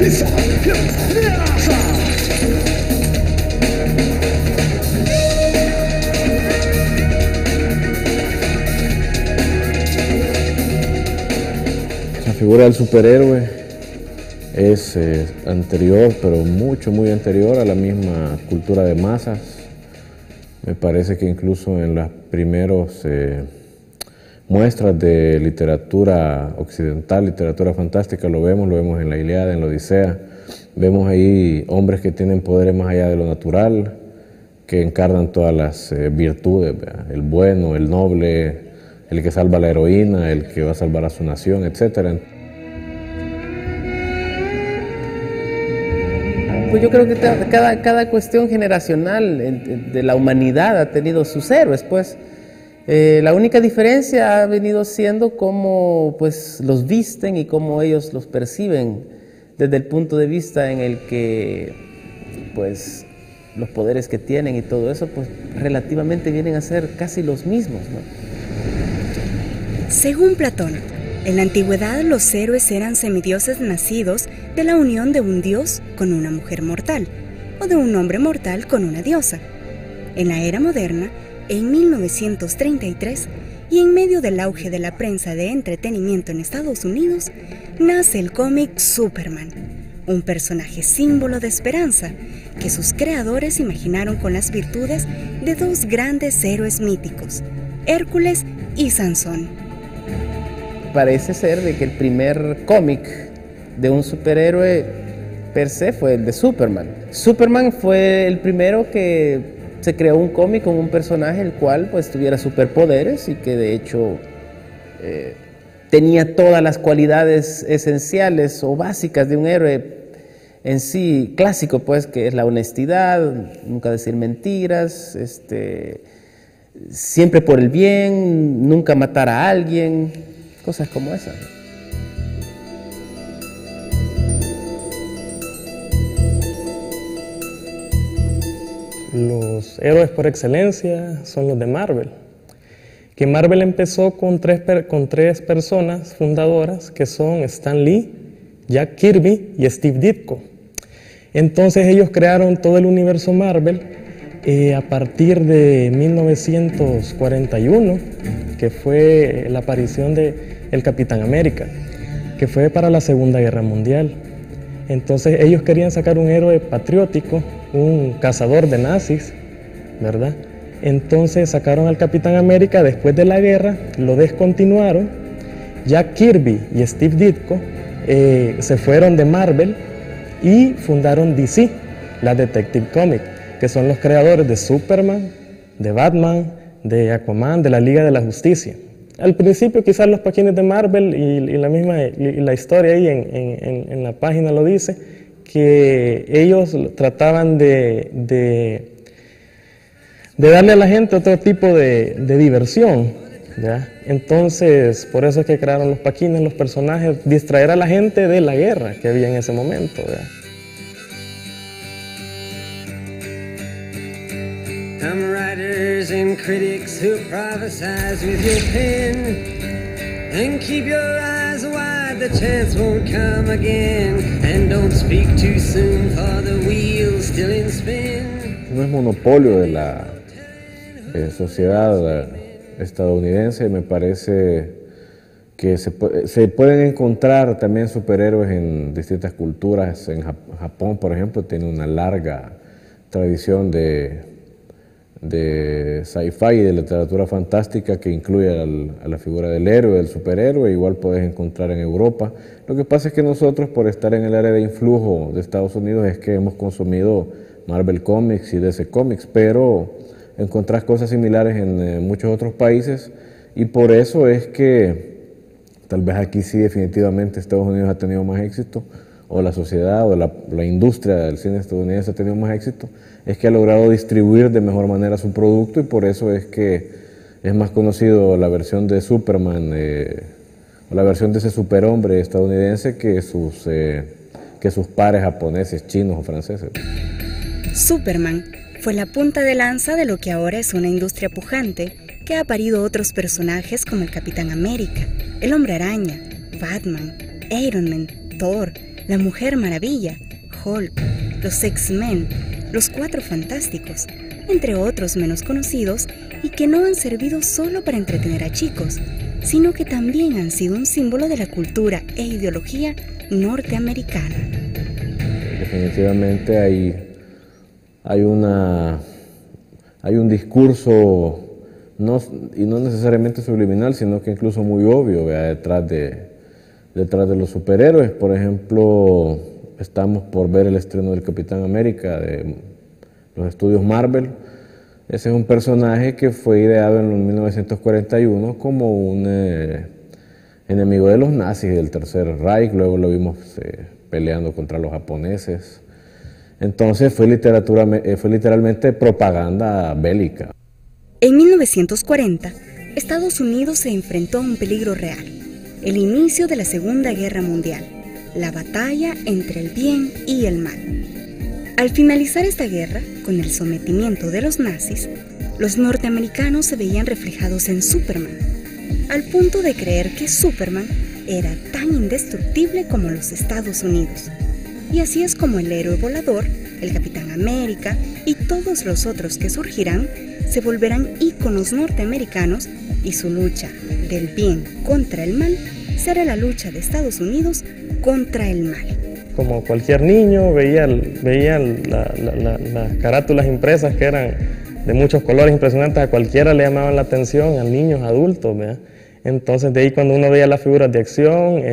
La figura del superhéroe es anterior, pero muy anterior a la misma cultura de masas. Me parece que incluso en las primeras muestras de literatura occidental, literatura fantástica, lo vemos en la Ilíada, en la Odisea. Vemos ahí hombres que tienen poderes más allá de lo natural, que encarnan todas las virtudes, ¿verdad? El bueno, el noble, el que salva a la heroína, el que va a salvar a su nación, etc. Pues yo creo que cada cuestión generacional de la humanidad ha tenido sus héroes, pues. La única diferencia ha venido siendo cómo pues, los visten y cómo ellos los perciben desde el punto de vista en el que pues, los poderes que tienen y todo eso pues, relativamente vienen a ser casi los mismos, ¿no? Según Platón, en la antigüedad los héroes eran semidioses nacidos de la unión de un dios con una mujer mortal o de un hombre mortal con una diosa. En la era moderna, en 1933, y en medio del auge de la prensa de entretenimiento en Estados Unidos, nace el cómic Superman, un personaje símbolo de esperanza que sus creadores imaginaron con las virtudes de dos grandes héroes míticos, Hércules y Sansón. Parece ser de que el primer cómic de un superhéroe per se fue el de Superman. Superman fue el primero que se creó un cómic con un personaje el cual pues tuviera superpoderes y que de hecho tenía todas las cualidades esenciales o básicas de un héroe en sí clásico, pues, que es la honestidad, nunca decir mentiras, siempre por el bien, nunca matar a alguien, cosas como esas. Los héroes por excelencia son los de Marvel, que Marvel empezó con tres personas fundadoras que son Stan Lee, Jack Kirby y Steve Ditko. Entonces ellos crearon todo el universo Marvel a partir de 1941, que fue la aparición de el Capitán América, que fue para la Segunda Guerra Mundial. Entonces ellos querían sacar un héroe patriótico, un cazador de nazis, ¿verdad? Entonces sacaron al Capitán América después de la guerra, lo descontinuaron. Jack Kirby y Steve Ditko se fueron de Marvel y fundaron DC, la Detective Comics, que son los creadores de Superman, de Batman, de Aquaman, de la Liga de la Justicia. Al principio quizás los paquines de Marvel y la historia ahí en la página lo dice, que ellos trataban de darle a la gente otro tipo de diversión, ¿ya? Entonces, por eso es que crearon los paquines, los personajes, distraer a la gente de la guerra que había en ese momento, ¿ya? Come writers and critics who prophesize with your pen, and keep your eyes wide, the chance won't come again, and don't speak too soon for the wheel's still in spin. No es monopolio de la sociedad estadounidense, me parece que se pueden encontrar también superhéroes en distintas culturas. En Japón, por ejemplo, tiene una larga tradición de sci-fi y de literatura fantástica que incluye a la figura del héroe, del superhéroe. Igual puedes encontrar en Europa. Lo que pasa es que nosotros, por estar en el área de influjo de Estados Unidos, es que hemos consumido Marvel Comics y DC Comics, pero encontrás cosas similares en muchos otros países, y por eso es que tal vez aquí sí definitivamente Estados Unidos ha tenido más éxito, o la sociedad o la industria del cine estadounidense ha tenido más éxito, es que ha logrado distribuir de mejor manera su producto, y por eso es que es más conocido la versión de Superman o la versión de ese superhombre estadounidense que sus pares japoneses, chinos o franceses. Superman fue la punta de lanza de lo que ahora es una industria pujante que ha parido otros personajes como el Capitán América, el Hombre Araña, Batman, Iron Man, Thor, la Mujer Maravilla, Hulk, los X-Men, los Cuatro Fantásticos, entre otros menos conocidos y que no han servido solo para entretener a chicos, sino que también han sido un símbolo de la cultura e ideología norteamericana. Definitivamente hay un discurso, y no necesariamente subliminal, sino que incluso muy obvio, ¿vea? detrás de los superhéroes. Por ejemplo, estamos por ver el estreno del Capitán América de los estudios Marvel. Ese es un personaje que fue ideado en 1941 como un enemigo de los nazis del Tercer Reich. Luego lo vimos peleando contra los japoneses. Entonces fue literalmente propaganda bélica. En 1940, Estados Unidos se enfrentó a un peligro real, el inicio de la Segunda Guerra Mundial, la batalla entre el bien y el mal. Al finalizar esta guerra, con el sometimiento de los nazis, los norteamericanos se veían reflejados en Superman, al punto de creer que Superman era tan indestructible como los Estados Unidos. Y así es como el héroe volador, el Capitán América y todos los otros que surgirán se volverán íconos norteamericanos, y su lucha del bien contra el mal será la lucha de Estados Unidos contra el mal. Como cualquier niño, veían las carátulas impresas que eran de muchos colores impresionantes, a cualquiera le llamaban la atención, a niños, adultos, ¿verdad? Entonces de ahí cuando uno veía las figuras de acción,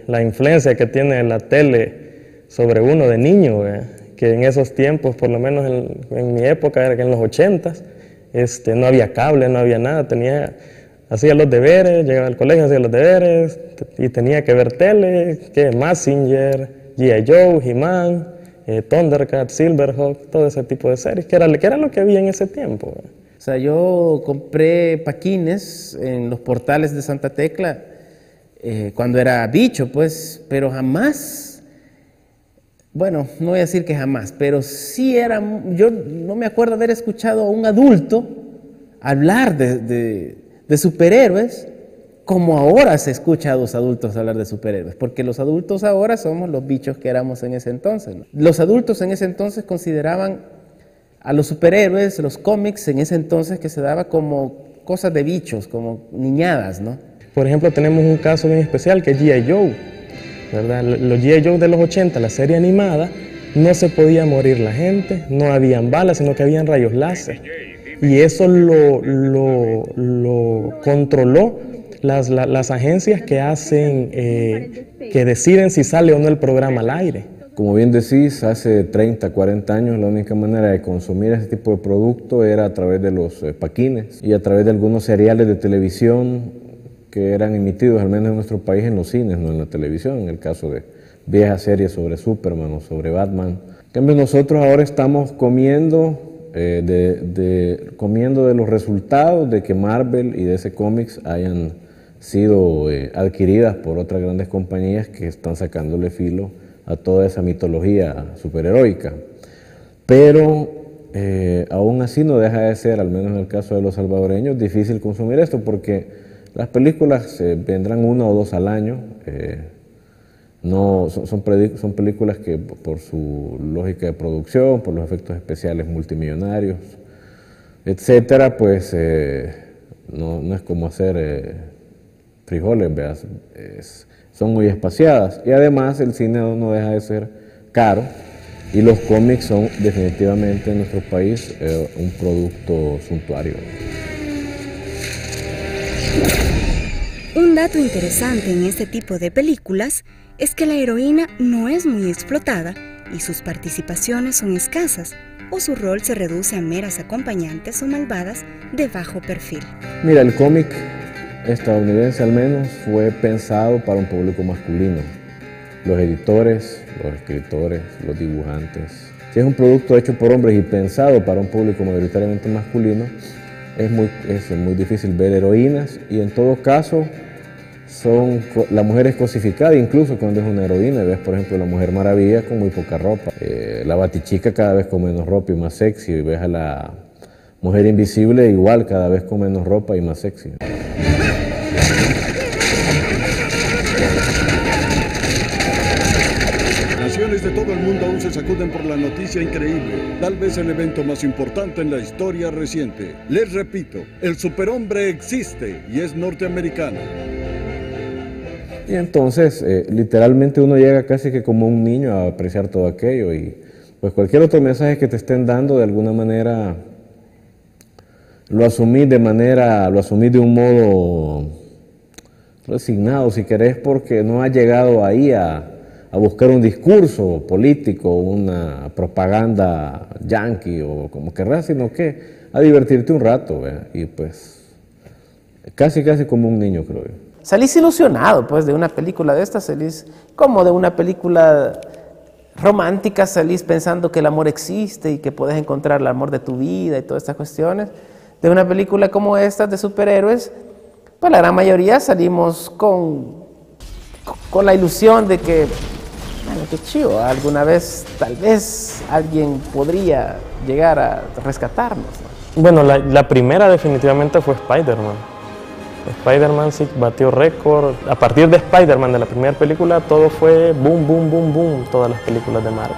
la influencia que tiene la tele sobre uno de niño, ¿verdad? Que en esos tiempos, por lo menos en mi época, era que en los 80s, no había cable, no había nada, hacía los deberes, llegaba al colegio, hacía los deberes y tenía que ver tele, que Mazinger, G.I. Joe, He-Man, Thundercat, Silverhawk, todo ese tipo de series, que era lo que había en ese tiempo. O sea, yo compré paquines en los portales de Santa Tecla cuando era bicho, pues, pero jamás, bueno, no voy a decir que jamás, pero sí yo no me acuerdo haber escuchado a un adulto hablar de superhéroes como ahora se escucha a los adultos hablar de superhéroes, porque los adultos ahora somos los bichos que éramos en ese entonces, ¿no? Los adultos en ese entonces consideraban a los superhéroes, los cómics en ese entonces, que se daba como cosas de bichos, como niñadas, ¿no? Por ejemplo, tenemos un caso bien especial que es G.I. Joe, ¿verdad? Los G.I. Joe de los 80, la serie animada, no se podía morir la gente, no habían balas, sino que habían rayos láser. Y eso lo controló las agencias que hacen, que deciden si sale o no el programa al aire. Como bien decís, hace 30, 40 años la única manera de consumir ese tipo de producto era a través de los paquines y a través de algunos seriales de televisión que eran emitidos, al menos en nuestro país, en los cines, no en la televisión, en el caso de viejas series sobre Superman o sobre Batman. En cambio, nosotros ahora estamos comiendo de los resultados de que Marvel y DC Comics hayan sido adquiridas por otras grandes compañías que están sacándole filo a toda esa mitología superheroica. Pero aún así no deja de ser, al menos en el caso de los salvadoreños, difícil consumir esto, porque las películas vendrán 1 o 2 al año. Son películas que por su lógica de producción, por los efectos especiales multimillonarios, etcétera, pues no es como hacer frijoles, ¿veas? Son muy espaciadas, y además el cine no deja de ser caro, y los cómics son definitivamente en nuestro país un producto suntuario. Un dato interesante en este tipo de películas es que la heroína no es muy explotada y sus participaciones son escasas, o su rol se reduce a meras acompañantes o malvadas de bajo perfil. Mira, el cómic estadounidense al menos fue pensado para un público masculino. Los editores, los escritores, los dibujantes. Si es un producto hecho por hombres y pensado para un público mayoritariamente masculino, es muy difícil ver heroínas, y en todo caso la mujer es cosificada incluso cuando es una heroína. Ves, por ejemplo, la Mujer Maravilla con muy poca ropa, la Batichica cada vez con menos ropa y más sexy, y ves a la Mujer Invisible igual, cada vez con menos ropa y más sexy. Generaciones de todo el mundo aún se sacuden por la noticia increíble, tal vez el evento más importante en la historia reciente. Les repito, el superhombre existe y es norteamericano. Y entonces, literalmente uno llega casi que como un niño a apreciar todo aquello, y pues cualquier otro mensaje que te estén dando, de alguna manera, lo asumí de un modo resignado, si querés, porque no has llegado ahí a buscar un discurso político, una propaganda yankee o como querrás, sino que a divertirte un rato, ¿verdad? Y pues casi como un niño, creo yo. Salís ilusionado, pues, de una película de estas, salís como de una película romántica, salís pensando que el amor existe y que puedes encontrar el amor de tu vida y todas estas cuestiones. De una película como esta, de superhéroes, pues la gran mayoría salimos con la ilusión de que, bueno, qué chido, alguna vez, tal vez, alguien podría llegar a rescatarnos, ¿no? Bueno, la primera definitivamente fue Spider-Man. Spider-Man sí batió récord. A partir de Spider-Man, de la primera película, todo fue boom, boom, boom, boom, todas las películas de Marvel.